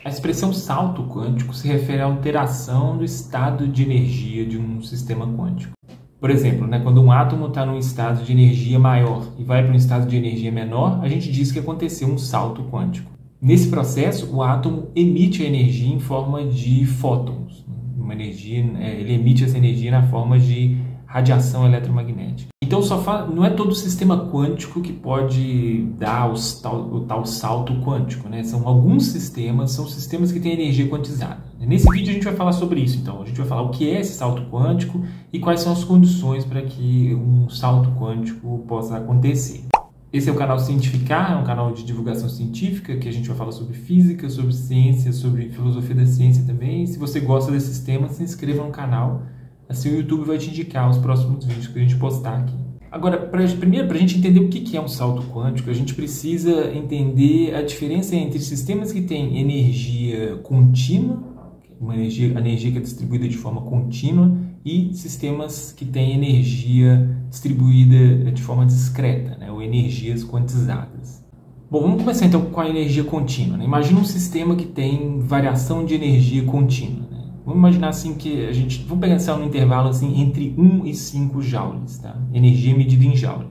A expressão salto quântico se refere à alteração do estado de energia de um sistema quântico. Por exemplo, quando um átomo está num estado de energia maior e vai para um estado de energia menor, a gente diz que aconteceu um salto quântico. Nesse processo, o átomo emite a energia em forma de fótons. Ele emite essa energia na forma de radiação eletromagnética. Então, não é todo sistema quântico que pode dar o tal salto quântico, São alguns sistemas, são sistemas que têm energia quantizada. Nesse vídeo a gente vai falar sobre isso, então. A gente vai falar o que é esse salto quântico e quais são as condições para que um salto quântico possa acontecer. Esse é o canal Cientificar, é um canal de divulgação científica, que a gente vai falar sobre física, sobre ciência, sobre filosofia da ciência também. E se você gosta desses temas, se inscreva no canal. Assim o YouTube vai te indicar os próximos vídeos que a gente postar aqui. Agora, primeiro, para a gente entender o que é um salto quântico, a gente precisa entender a diferença entre sistemas que têm energia contínua, energia que é distribuída de forma contínua, e sistemas que têm energia distribuída de forma discreta, ou energias quantizadas. Bom, vamos começar então com a energia contínua. Imagina um sistema que tem variação de energia contínua. Vamos imaginar assim que vamos pensar no intervalo assim, entre 1 e 5 joules, tá? Energia medida em joule.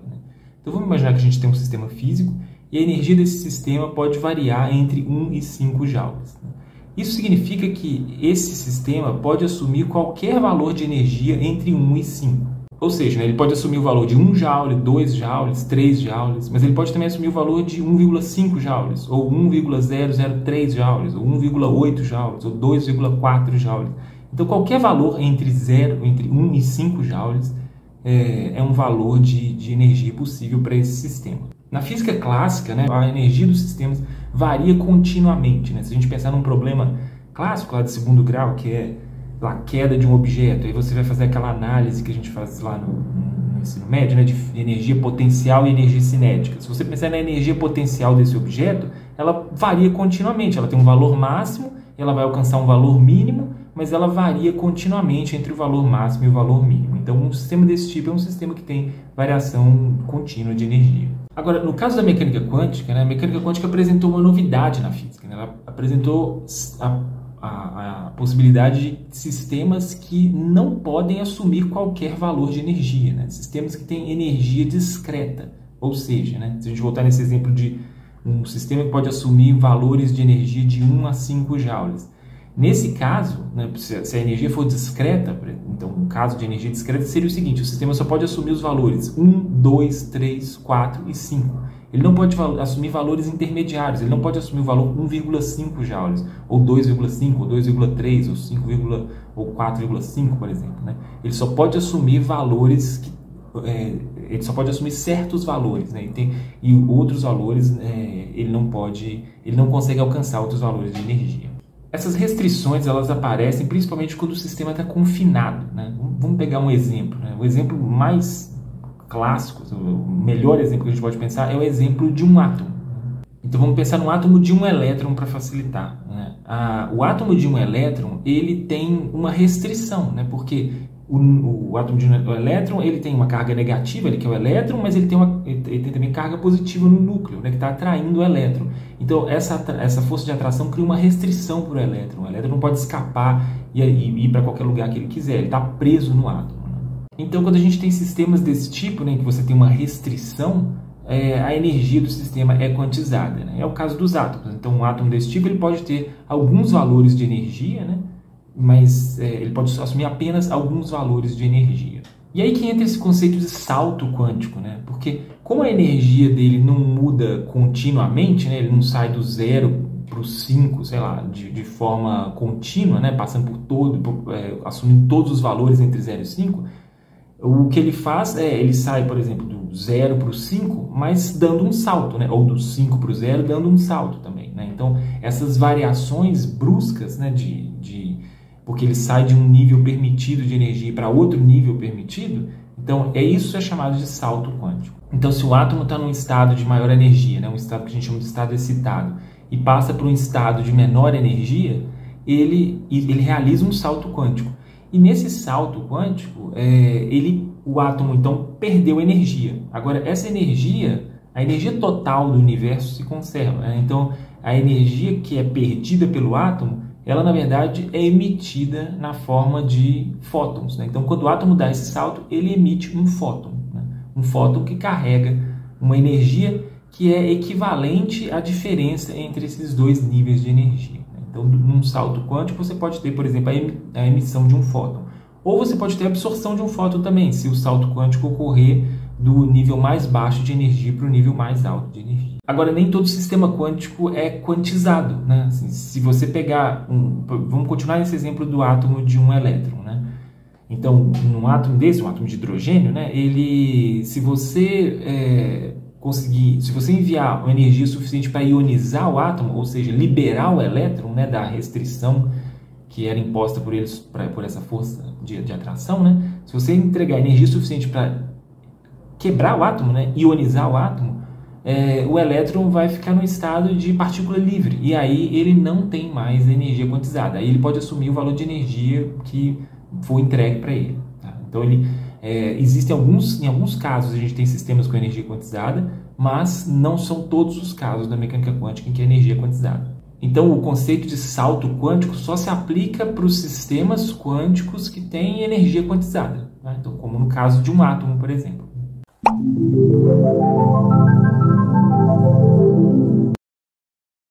Então vamos imaginar que a gente tem um sistema físico e a energia desse sistema pode variar entre 1 e 5 joules. Isso significa que esse sistema pode assumir qualquer valor de energia entre 1 e 5. Ou seja, ele pode assumir o valor de 1 joule, 2 joules, 3 joules, mas ele pode também assumir o valor de 1,5 joules, ou 1,003 joules, ou 1,8 joules, ou 2,4 joules. Então, qualquer valor entre 1 e 5 joules é um valor de energia possível para esse sistema. Na física clássica, a energia dos sistemas varia continuamente. Se a gente pensar num problema clássico lá de segundo grau, que é a queda de um objeto, aí você vai fazer aquela análise que a gente faz lá no ensino médio, de energia potencial e energia cinética. Se você pensar na energia potencial desse objeto, ela varia continuamente, ela tem um valor máximo, ela vai alcançar um valor mínimo, mas ela varia continuamente entre o valor máximo e o valor mínimo. Então, um sistema desse tipo é um sistema que tem variação contínua de energia. Agora, no caso da mecânica quântica, a mecânica quântica apresentou uma novidade na física. Ela apresentou a possibilidade de sistemas que não podem assumir qualquer valor de energia, sistemas que têm energia discreta, ou seja, se a gente voltar nesse exemplo de um sistema que pode assumir valores de energia de 1 a 5 joules. Nesse caso, se a energia for discreta, então um caso de energia discreta seria o seguinte: o sistema só pode assumir os valores 1, 2, 3, 4 e 5. Ele não pode assumir valores intermediários, ele não pode assumir o valor 1,5 joules, ou 2,5, ou 2,3, ou 5, ou 4,5, por exemplo. Ele só pode assumir valores ele só pode assumir certos valores, e outros valores ele não consegue alcançar outros valores de energia. Essas restrições elas aparecem principalmente quando o sistema está confinado. Vamos pegar um exemplo. O exemplo mais clássico, o melhor exemplo que a gente pode pensar é o exemplo de um átomo. Então vamos pensar no átomo de um elétron para facilitar. O átomo de um elétron ele tem uma restrição, porque o átomo de um elétron ele tem uma carga negativa, que é o elétron, mas ele tem também carga positiva no núcleo, que está atraindo o elétron. Então essa força de atração cria uma restrição para o elétron. O elétron não pode escapar e ir para qualquer lugar que ele quiser, ele está preso no átomo. Então, quando a gente tem sistemas desse tipo, que você tem uma restrição, a energia do sistema é quantizada. É o caso dos átomos. Então, um átomo desse tipo ele pode ter alguns valores de energia, mas ele pode assumir apenas alguns valores de energia. E aí que entra esse conceito de salto quântico, porque como a energia dele não muda continuamente, ele não sai do 0 para o 5, sei lá, de forma contínua, passando assumindo todos os valores entre 0 e 5, o que ele faz ele sai, por exemplo, do 0 para o 5, mas dando um salto, ou do 5 para o 0, dando um salto também. Então, essas variações bruscas, porque ele sai de um nível permitido de energia para outro nível permitido, então isso é chamado de salto quântico. Então, se o átomo está num estado de maior energia, um estado que a gente chama de estado excitado, e passa para um estado de menor energia, ele realiza um salto quântico. E nesse salto quântico, o átomo então perdeu energia. Agora, essa energia, a energia total do universo se conserva. Então, a energia que é perdida pelo átomo, ela na verdade é emitida na forma de fótons, né? Então, quando o átomo dá esse salto, ele emite um fóton, né? Um fóton que carrega uma energia que é equivalente à diferença entre esses dois níveis de energia. Então, num salto quântico, você pode ter, por exemplo, a emissão de um fóton. Ou você pode ter a absorção de um fóton também, se o salto quântico ocorrer do nível mais baixo de energia para o nível mais alto de energia. Agora, nem todo sistema quântico é quantizado, né? Assim, se você pegar vamos continuar nesse exemplo do átomo de um elétron, né? Então, num átomo desse, um átomo de hidrogênio, né? Se você enviar uma energia suficiente para ionizar o átomo, ou seja, liberar o elétron, né, da restrição que era imposta por eles, por essa força de atração, né? Se você entregar energia suficiente para quebrar o átomo, né, ionizar o átomo, o elétron vai ficar no estado de partícula livre, e aí ele não tem mais energia quantizada. Aí ele pode assumir o valor de energia que foi entregue para ele. Tá? Então, existem em alguns casos a gente tem sistemas com energia quantizada, mas não são todos os casos da mecânica quântica em que a energia é quantizada. Então, o conceito de salto quântico só se aplica para os sistemas quânticos que têm energia quantizada. Tá? Então, como no caso de um átomo, por exemplo.